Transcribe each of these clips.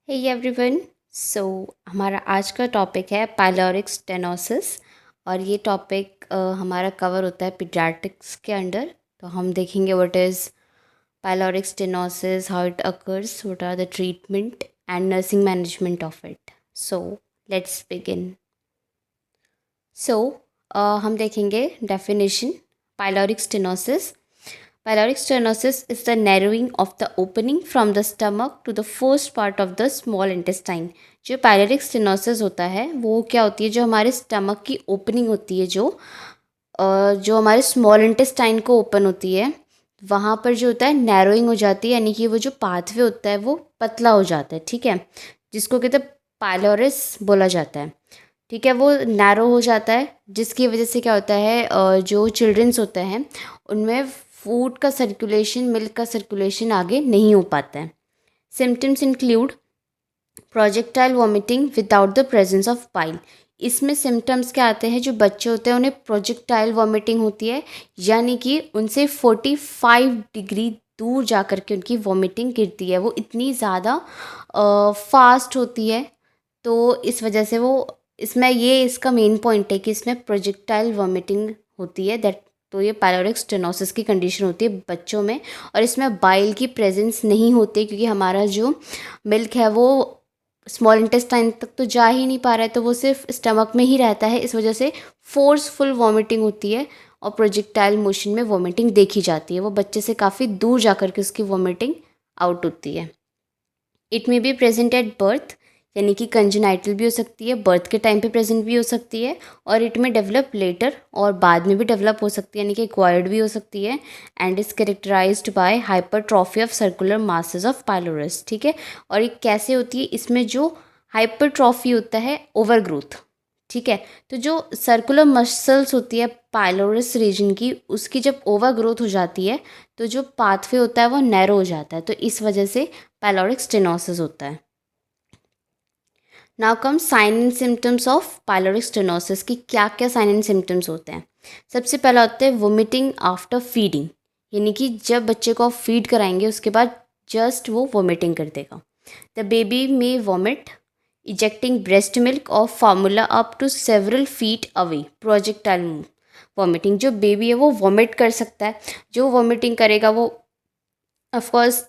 Hey everyone. सो हमारा आज का टॉपिक है पायलोरिक स्टेनोसिस और ये टॉपिक हमारा कवर होता है पीडियाट्रिक्स के अंडर। तो हम देखेंगे what is pyloric stenosis, how it occurs, what are the treatment and nursing management of it. So let's begin. So हम देखेंगे definition. Pyloric stenosis Pyloric stenosis is the narrowing of the opening from the stomach to the first part of the small intestine। जो pyloric stenosis होता है वो क्या होती है, जो हमारे स्टमक की ओपनिंग होती है, जो हमारे स्मॉल इंटेस्टाइन को ओपन होती है, वहाँ पर जो होता है नैरोइंग हो जाती है, यानी कि वो जो पाथवे होता है वो पतला हो जाता है। ठीक है, जिसको कहते हैं पायलोरिस बोला जाता है। ठीक है, वो नैरो हो जाता है, जिसकी वजह से क्या होता है, जो चिल्ड्रंस होते हैं उनमें फूड का सर्कुलेशन, मिल्क का सर्कुलेशन आगे नहीं हो पाता है। Symptoms include projectile vomiting without the presence of pile. इसमें सिम्टम्स क्या आते हैं, जो बच्चे होते हैं उन्हें प्रोजेक्टाइल वॉमिटिंग होती है, यानी कि उनसे 45 डिग्री दूर जा कर के उनकी वॉमिटिंग गिरती है। वो इतनी ज़्यादा फास्ट होती है, तो इस वजह से वो इसमें ये इसका मेन पॉइंट है कि इसमें प्रोजेक्टाइल वॉमिटिंग होती है। दैट तो ये पायलोरिक स्टेनोसिस की कंडीशन होती है बच्चों में, और इसमें बाइल की प्रेजेंस नहीं होती, क्योंकि हमारा जो मिल्क है वो स्मॉल इंटेस्टाइन तक तो जा ही नहीं पा रहा है, तो वो सिर्फ स्टमक में ही रहता है। इस वजह से फोर्सफुल वॉमिटिंग होती है और प्रोजेक्टाइल मोशन में वॉमिटिंग देखी जाती है। वो बच्चे से काफ़ी दूर जा कर के उसकी वॉमिटिंग आउट होती है। It may be present at birth, यानी कि कंजेनाइटल भी हो सकती है, बर्थ के टाइम पे प्रेजेंट भी हो सकती है, और इट में डेवलप लेटर, और बाद में भी डेवलप हो सकती है, यानी कि एक्वायर्ड भी हो सकती है। And is characterised by hypertrophy of circular masses of pylorus. ठीक है, और ये कैसे होती है, इसमें जो हाइपरट्रॉफी होता है ओवर ग्रोथ। ठीक है, तो जो सर्कुलर मसल्स होती है पायलोरस रीजन की, उसकी जब ओवर ग्रोथ हो जाती है तो जो पाथवे होता है वो नैरो हो जाता है, तो इस वजह से पायलोरिक स्टेनोसिस होता है। Now come sign and symptoms of pyloric stenosis की क्या क्या साइन एंड सिम्टम्स होते हैं। सबसे पहला होता है वोमिटिंग आफ्टर फीडिंग, यानी कि जब बच्चे को आप फीड कराएंगे उसके बाद जस्ट वो वोमिटिंग कर देगा। The baby may vomit ejecting breast milk और formula up to several feet away. Projectile vomiting, जो बेबी है वो वॉमिट कर सकता है। जो वॉमिटिंग करेगा वो ऑफकोर्स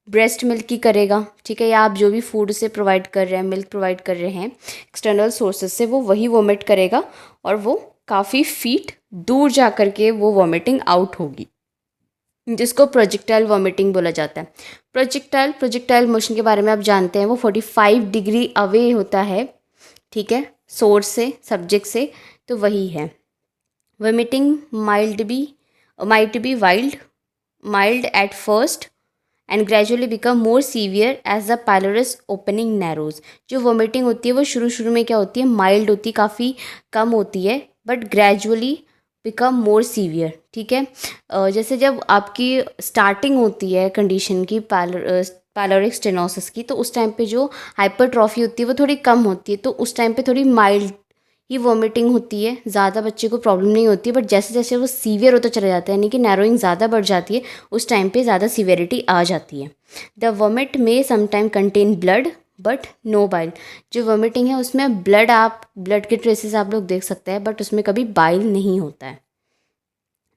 ब्रेस्ट मिल्क की करेगा। ठीक है, या आप जो भी फूड से प्रोवाइड कर रहे हैं, मिल्क प्रोवाइड कर रहे हैं एक्सटर्नल सोर्सेज से, वो वही वॉमिट करेगा, और वो काफ़ी फीट दूर जा कर के वो वॉमिटिंग आउट होगी, जिसको प्रोजेक्टाइल वॉमिटिंग बोला जाता है। प्रोजेक्टाइल मोशन के बारे में आप जानते हैं, वो 45 डिग्री अवे होता है। ठीक है, सोर्स से, सब्जेक्ट से, तो वही है। Vomiting might be mild at first and gradually become more severe as the pylorus opening narrows. जो वोमिटिंग होती है वो शुरू शुरू में क्या होती है, माइल्ड होती है, काफ़ी कम होती है, but gradually become more severe. ठीक है, जैसे जब आपकी स्टार्टिंग होती है कंडीशन की पायलोरिक स्टेनोसिस की, तो उस टाइम पे जो हाइपरट्रॉफी होती है वो थोड़ी कम होती है, तो उस टाइम पे थोड़ी माइल्ड ही वॉमिटिंग होती है, ज़्यादा बच्चे को प्रॉब्लम नहीं होती है। बट जैसे जैसे वो सीवियर होता चला जाता है, यानी कि नैरोइंग ज़्यादा बढ़ जाती है, उस टाइम पे ज़्यादा सीवियरिटी आ जाती है। The vomit may sometime contain blood but no bile. जो वॉमिटिंग है उसमें ब्लड के ट्रेसेस आप लोग देख सकते हैं, बट उसमें कभी बाइल नहीं होता है।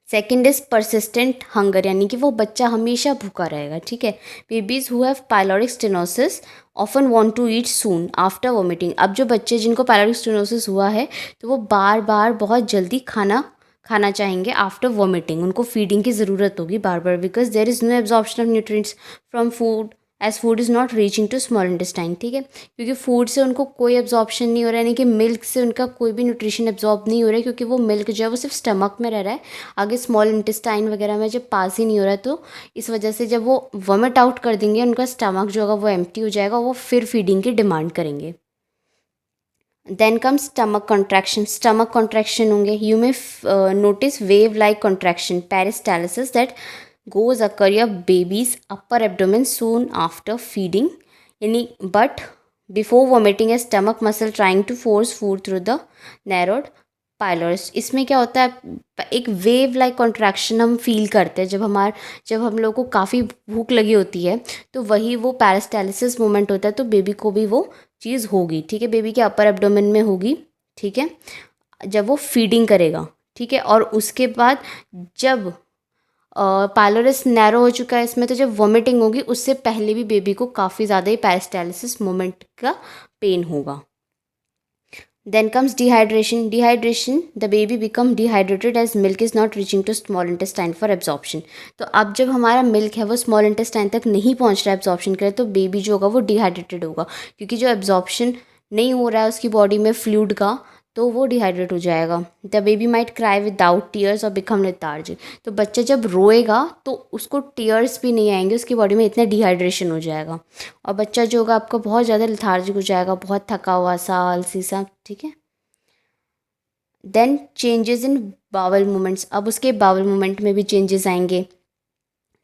सेकेंड इज परसिस्टेंट हंगर, यानी कि वो बच्चा हमेशा भूखा रहेगा। ठीक है, babies who have pyloric stenosis often want to eat soon after vomiting. अब जो बच्चे जिनको पायलोरिक स्टेनोसिस हुआ है, तो वो बार बार बहुत जल्दी खाना चाहेंगे आफ्टर वोमिटिंग। उनको फीडिंग की ज़रूरत होगी बार बार, because there is no absorption of nutrients from food as food is not reaching to small intestine. ठीक है, क्योंकि फूड से उनको कोई एब्जॉर्प्शन नहीं हो रहा है, यानी कि मिल्क से उनका कोई भी न्यूट्रिशन एब्जॉर्ब नहीं हो रहा है, क्योंकि वो मिल्क जो है वो सिर्फ स्टमक में रह रहा है, आगे स्मॉल इंटेस्टाइन वगैरह में जब पास ही नहीं हो रहा है। तो इस वजह से जब वो वॉमिट आउट कर देंगे, उनका स्टमक जो होगा वो एम्प्टी हो जाएगा, वो फिर फीडिंग की डिमांड करेंगे। देन कम स्टमक कॉन्ट्रैक्शन होंगे। You may notice wave like contraction peristalsis that goes occur your baby's upper abdomen soon after feeding, yani but before vomiting a stomach muscle trying to force food through the narrowed पायलोरिस। इसमें क्या होता है, एक wave like contraction हम feel करते हैं जब हम लोग को काफ़ी भूख लगी होती है, तो वही वो पैरास्टालिसिस मोमेंट होता है, तो बेबी को भी वो चीज़ होगी, ठीक है, बेबी के अपर एब्डोमेन में होगी, ठीक है, जब वो फीडिंग करेगा, ठीक है। और उसके बाद जब पायलोरिस नैरो हो चुका है इसमें, तो जब वॉमिटिंग होगी उससे पहले भी बेबी को काफ़ी ज़्यादा ही पैरास्टालिसिस मोमेंट का पेन होगा। Then comes dehydration. Dehydration, the baby become dehydrated as milk is not reaching to small intestine for absorption. तो अब जब हमारा मिल्क है वो स्मॉल इंटेस्टाइन तक नहीं पहुंच रहा है एब्जॉर्प्शन के लिए, तो बेबी जो होगा वो डिहाइड्रेटेड होगा, क्योंकि जो एब्जॉर्प्शन नहीं हो रहा है उसकी बॉडी में फ्लूइड का, तो वो डिहाइड्रेट हो जाएगा। The baby might cry without tears और बिकम लेथार्जिक। तो बच्चा जब रोएगा तो उसको टीयर्स भी नहीं आएंगे, उसकी बॉडी में इतना डिहाइड्रेशन हो जाएगा, और बच्चा जो होगा आपका बहुत ज़्यादा लेथार्जिक हो जाएगा, बहुत थका हुआ सा, आलसी सा, ठीक है। Then changes in bowel movements. अब उसके बावल मूवमेंट में भी चेंजेस आएंगे।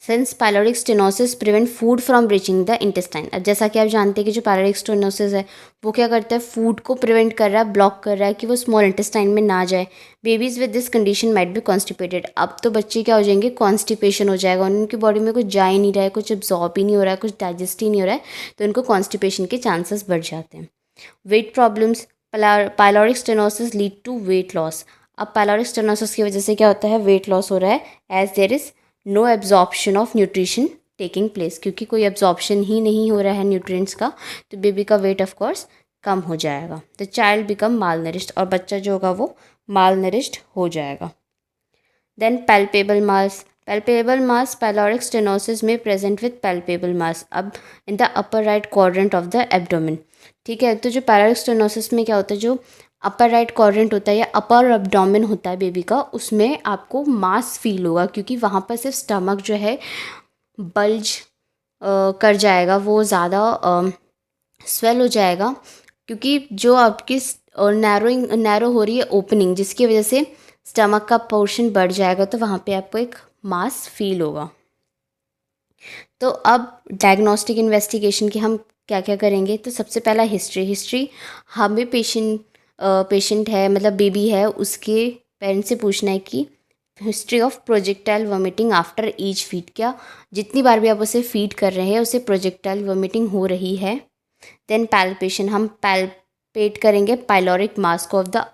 Since pyloric stenosis prevent food from reaching the intestine. अब जैसा कि आप जानते हैं कि जो पायलोरिक स्टेनोसिस है वो क्या करता है, फूड को प्रिवेंट कर रहा है, ब्लॉक कर रहा है कि वो स्मॉल इंटेस्टाइन में ना जाए। Babies with this condition might be constipated. अब तो बच्चे क्या हो जाएंगे, कॉन्स्टिपेशन हो जाएगा, उनकी बॉडी में कुछ जा ही नहीं रहा है, कुछ एब्जॉर्ब ही नहीं हो रहा है, कुछ डाइजेस्ट ही नहीं हो रहा है, तो उनको कॉन्स्टिपेशन के चांसेस बढ़ जाते हैं। Weight problems. Pyloric stenosis lead to weight loss. अब पायलोरिक स्टेनोसिस की वजह से क्या होता है, वेट लॉस हो रहा है, as there is no absorption of nutrition taking place. क्योंकि कोई एब्जॉर्प्शन ही नहीं हो रहा है न्यूट्रिएंट्स का, तो बेबी का वेट ऑफ कोर्स कम हो जाएगा। The child become mall nourished, और बच्चा जो होगा वो माल नरिश्ड हो जाएगा। देन पैल्पेबल मास। पैल्पेबल मास पायलोरिक स्टेनोसिस में प्रेजेंट विथ पैल्पेबल मास अब in the upper right quadrant of the abdomen, ठीक है। तो जो पायलोरिक स्टेनोसिस में क्या होता है, जो अपर राइट क्वाड्रेंट होता है या अपर एब्डोमेन होता है बेबी का, उसमें आपको मास फील होगा, क्योंकि वहाँ पर सिर्फ स्टमक जो है बल्ज कर जाएगा, वो ज़्यादा स्वेल हो जाएगा, क्योंकि जो आपकी नैरो हो रही है ओपनिंग, जिसकी वजह से स्टमक का पोर्शन बढ़ जाएगा, तो वहाँ पे आपको एक मास फील होगा। तो अब डायग्नोस्टिक इन्वेस्टिगेशन की हम क्या क्या करेंगे, तो सबसे पहला हिस्ट्री हमें पेशेंट है, मतलब बेबी है, उसके पेरेंट्स से पूछना है कि history of projectile vomiting after each feed, क्या जितनी बार भी आप उसे फीड कर रहे हैं उसे प्रोजेक्टाइल वोमिटिंग हो रही है। देन पैल्पेशन, हम पैल्पेट करेंगे पायलोरिक मास को of the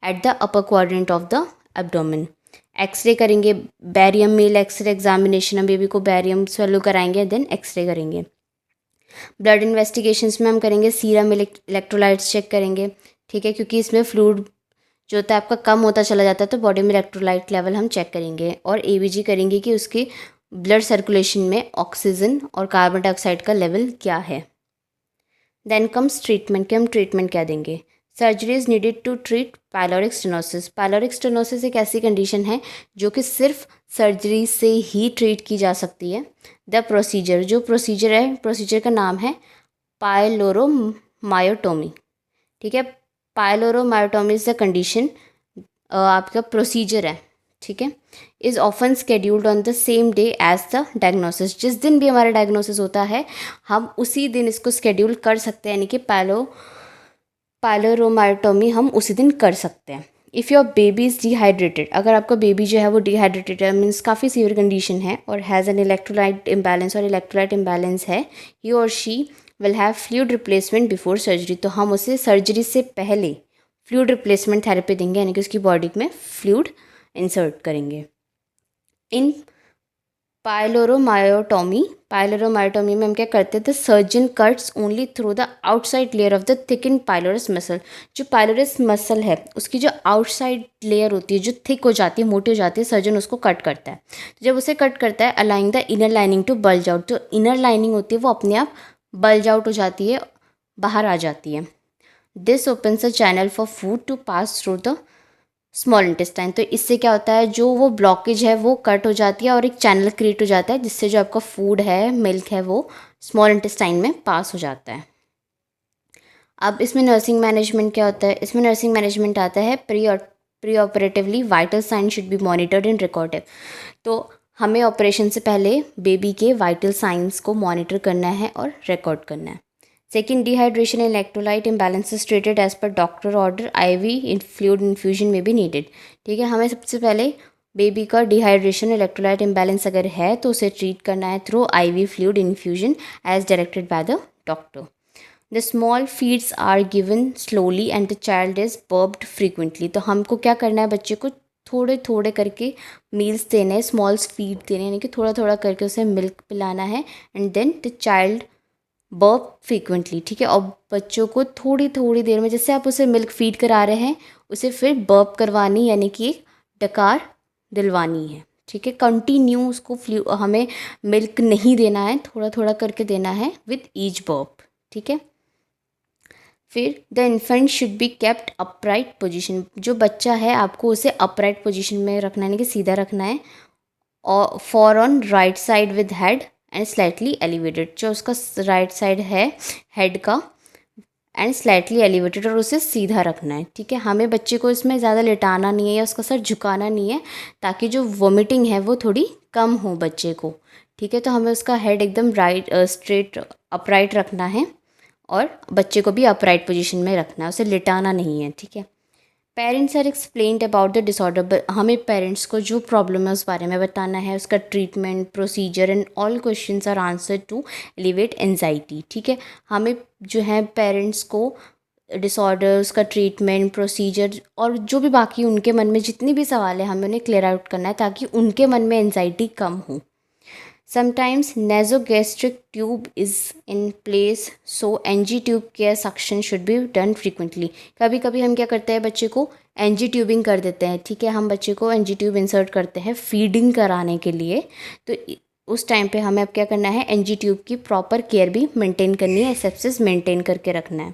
at the upper quadrant of the abdomen. X-ray करेंगे, बैरियम मेल एक्सरे एग्जामिनेशन, हम बेबी को बैरियम स्वेलो कराएंगे, देन एक्सरे करेंगे। ब्लड इन्वेस्टिगेशंस में हम करेंगे सीरम इलेक्ट्रोलाइट्स चेक करेंगे, ठीक है, क्योंकि इसमें फ्लूइड जो होता है आपका कम होता चला जाता है, तो बॉडी में इलेक्ट्रोलाइट लेवल हम चेक करेंगे। और एवीजी करेंगे कि उसके ब्लड सर्कुलेशन में ऑक्सीजन और कार्बन डाइऑक्साइड का लेवल क्या है। देन कम्स ट्रीटमेंट, कि हम ट्रीटमेंट क्या देंगे। Surgery is needed to treat pyloric stenosis. Pyloric stenosis एक ऐसी कंडीशन है जो कि सिर्फ सर्जरी से ही ट्रीट की जा सकती है। द प्रोसीजर, जो प्रोसीजर है, प्रोसीजर का नाम है पायलोरोमायोटोमी, ठीक है। पायलोरोमायोटोमी इज़ द कंडीशन, आपका प्रोसीजर है, ठीक है, is often scheduled on the same day as the diagnosis. जिस दिन भी हमारा डायग्नोसिस होता है हम उसी दिन इसको स्केड्यूल कर सकते हैं, यानी कि पायलोरोमायोटोमी हम उसी दिन कर सकते हैं। If your baby is dehydrated, अगर आपका बेबी जो है वो डिहाइड्रेटेड है, मीन्स काफ़ी सीवियर कंडीशन है, और हैज़ एन इलेक्ट्रोलाइट इम्बैलेंस, और इलेक्ट्रोलाइट इम्बैलेंस है, ही और she will have fluid replacement before surgery, तो हम उसे सर्जरी से पहले फ्लूइड रिप्लेसमेंट थेरेपी देंगे, यानी कि उसकी बॉडी में फ्लूइड इंसर्ट करेंगे। इन पायलोरोमायोटोमी में हम क्या करते हैं, the surgeon cuts only through the outside layer of the thicken pylorus muscle. जो पायलोरस मसल है उसकी जो आउटसाइड लेयर होती है, जो थिक हो जाती है, मोटी हो जाती है, सर्जन उसको कट करता है। तो जब उसे कट करता है, allowing the inner lining to bulge out, जो इनर लाइनिंग होती है वो अपने आप बल्ज आउट हो जाती है, बाहर आ जाती है। This opens a channel for food to pass through the small intestine. तो इससे क्या होता है, जो वो ब्लॉकेज है वो कट हो जाती है और एक चैनल क्रिएट हो जाता है, जिससे जो आपका फूड है, मिल्क है, वो स्मॉल इंटेस्टाइन में पास हो जाता है। अब इसमें नर्सिंग मैनेजमेंट क्या होता है, इसमें नर्सिंग मैनेजमेंट आता है pre operatively vital sign should be monitored and recorded. तो हमें ऑपरेशन से पहले बेबी के वाइटल साइंस को मॉनिटर करना है और रिकॉर्ड करना है। Second, dehydration and electrolyte imbalances treated as per doctor order, IV fluid infusion may be needed. ठीक है, हमें सबसे पहले बेबी का डिहाइड्रेशन इलेक्ट्रोलाइट इम्बैलेंस अगर है तो उसे ट्रीट करना है through IV fluid infusion as directed by the doctor. The small feeds are given slowly and the child is burped frequently. तो हमको क्या करना है, बच्चे को थोड़े थोड़े करके मील्स देने हैं, स्मॉल फीड देने, यानी कि थोड़ा थोड़ा करके उसे मिल्क पिलाना है and then the child burp frequently. ठीक है, और बच्चों को थोड़ी थोड़ी देर में, जैसे आप उसे मिल्क फीड करा रहे हैं, उसे फिर बर्प करवानी, यानी कि एक डकार दिलवानी है। ठीक है, कंटिन्यू उसको हमें मिल्क नहीं देना है, थोड़ा थोड़ा करके देना है विद ईच बर्प। ठीक है, फिर the infant should be kept upright position. जो बच्चा है आपको उसे अपराइट पोजीशन में रखना है, यानी कि सीधा रखना है, और for on right side with head and slightly elevated. जो उसका राइट साइड है हेड का एंड स्लाइटली एलिवेटेड, और उसे सीधा रखना है। ठीक है, हमें बच्चे को इसमें ज़्यादा लेटाना नहीं है या उसका सर झुकाना नहीं है, ताकि जो वोमिटिंग है वो थोड़ी कम हो बच्चे को। ठीक है, तो हमें उसका हेड एकदम राइट स्ट्रेट अपराइट रखना है और बच्चे को भी अपराइट पोजीशन में रखना है, उसे लिटाना नहीं है। ठीक है, parents are explained about the disorder. हमें पेरेंट्स को जो प्रॉब्लम है उस बारे में बताना है, उसका treatment procedure and all questions are answer to alleviate anxiety. ठीक है, हमें जो है पेरेंट्स को डिसऑर्डर, उसका ट्रीटमेंट प्रोसीजर और जो भी बाकी उनके मन में जितनी भी सवाल है हमें उन्हें क्लियर आउट करना है, ताकि उनके मन में एंजाइटी कम हो। Sometimes nasogastric tube is in place, so NG tube care suction should be done frequently. कभी कभी हम क्या करते हैं, बच्चे को NG ट्यूबिंग कर देते हैं। ठीक है, हम बच्चे को NG ट्यूब इंसर्ट करते हैं फीडिंग कराने के लिए। तो उस टाइम पे हमें अब क्या करना है, NG ट्यूब की प्रॉपर केयर भी मेंटेन करनी है, सेप्सिस मेंटेन करके रखना है।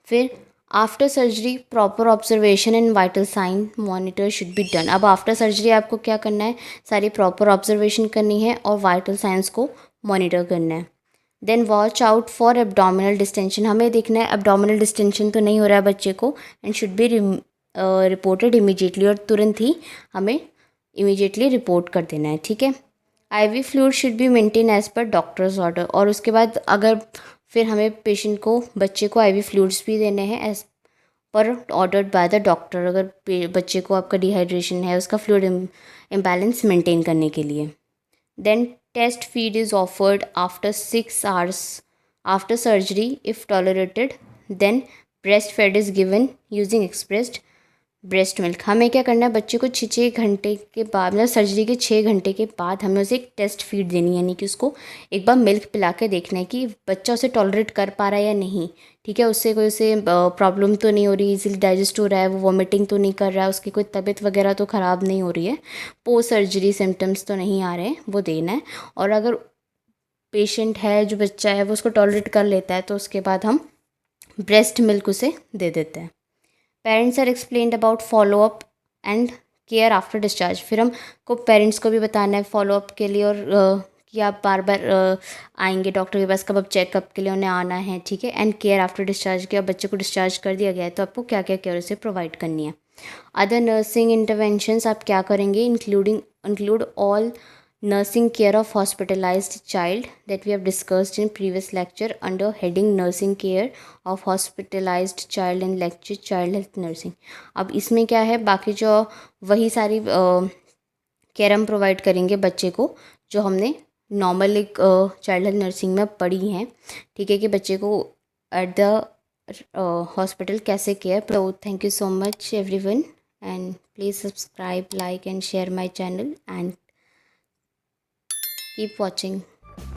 फिर after surgery proper observation and vital sign monitor should be done. अब आफ्टर सर्जरी आपको क्या करना है, सारी प्रॉपर ऑब्जर्वेशन करनी है और वाइटल साइंस को मॉनिटर करना है। Then watch out for abdominal distension. हमें देखना है एब्डोमिनल डिस्टेंशन तो नहीं हो रहा है बच्चे को, and should be reported immediately, और तुरंत ही हमें इमीडिएटली रिपोर्ट कर देना है। ठीक है, IV fluid should be maintain as per doctors order. और उसके बाद अगर फिर हमें पेशेंट को, बच्चे को IV फ्लूइड्स भी देने हैं as per ordered bye the doctor, अगर बच्चे को आपका डिहाइड्रेशन है, उसका फ्लूइड इम्बैलेंस मेंटेन करने के लिए। Then test feed is offered after 6 hours after surgery if tolerated. Then breast fed is given using expressed breast milk. हमें क्या करना है, बच्चे को 6 घंटे के बाद, मतलब सर्जरी के 6 घंटे के बाद हमें उसे एक टेस्ट फीड देनी है, यानी कि उसको एक बार मिल्क पिला के देखना है कि बच्चा उसे टॉलरेट कर पा रहा है या नहीं। ठीक है, उससे कोई उसे प्रॉब्लम तो नहीं हो रही, इजीली डाइजेस्ट हो रहा है, वो वॉमिटिंग तो नहीं कर रहा है, उसकी कोई तबीयत वगैरह तो ख़राब नहीं हो रही है, पोस्ट सर्जरी सिम्टम्स तो नहीं आ रहे हैं, वो देना है। और अगर पेशेंट है, जो बच्चा है वो उसको टॉलरेट कर लेता है, तो उसके बाद हम ब्रेस्ट मिल्क उसे दे देते हैं। Parents are explained about follow up and care after discharge. फिर हमको पेरेंट्स को भी बताना है फॉलोअप के लिए, और कि आप बार बार आएंगे डॉक्टर के पास, कब आप चेकअप के लिए उन्हें आना है। ठीक है, एंड केयर आफ्टर डिस्चार्ज के, अब बच्चे को डिस्चार्ज कर दिया गया है तो आपको क्या क्या केयर उसे प्रोवाइड करनी है। अदर नर्सिंग इंटरवेंशंस आप क्या करेंगे, include all nursing care of hospitalized child that we have discussed in previous lecture under heading nursing care of hospitalized child and lecture child health nursing। अब इसमें क्या है, बाकी जो वही सारी केयर हम प्रोवाइड करेंगे बच्चे को, जो हमने नॉर्मल एक चाइल्ड हेल्थ नर्सिंग में पढ़ी हैं। ठीक है, कि बच्चे को एट द हॉस्पिटल कैसे केयर। तो thank you so much everyone, and please subscribe, like and share my channel, and keep watching.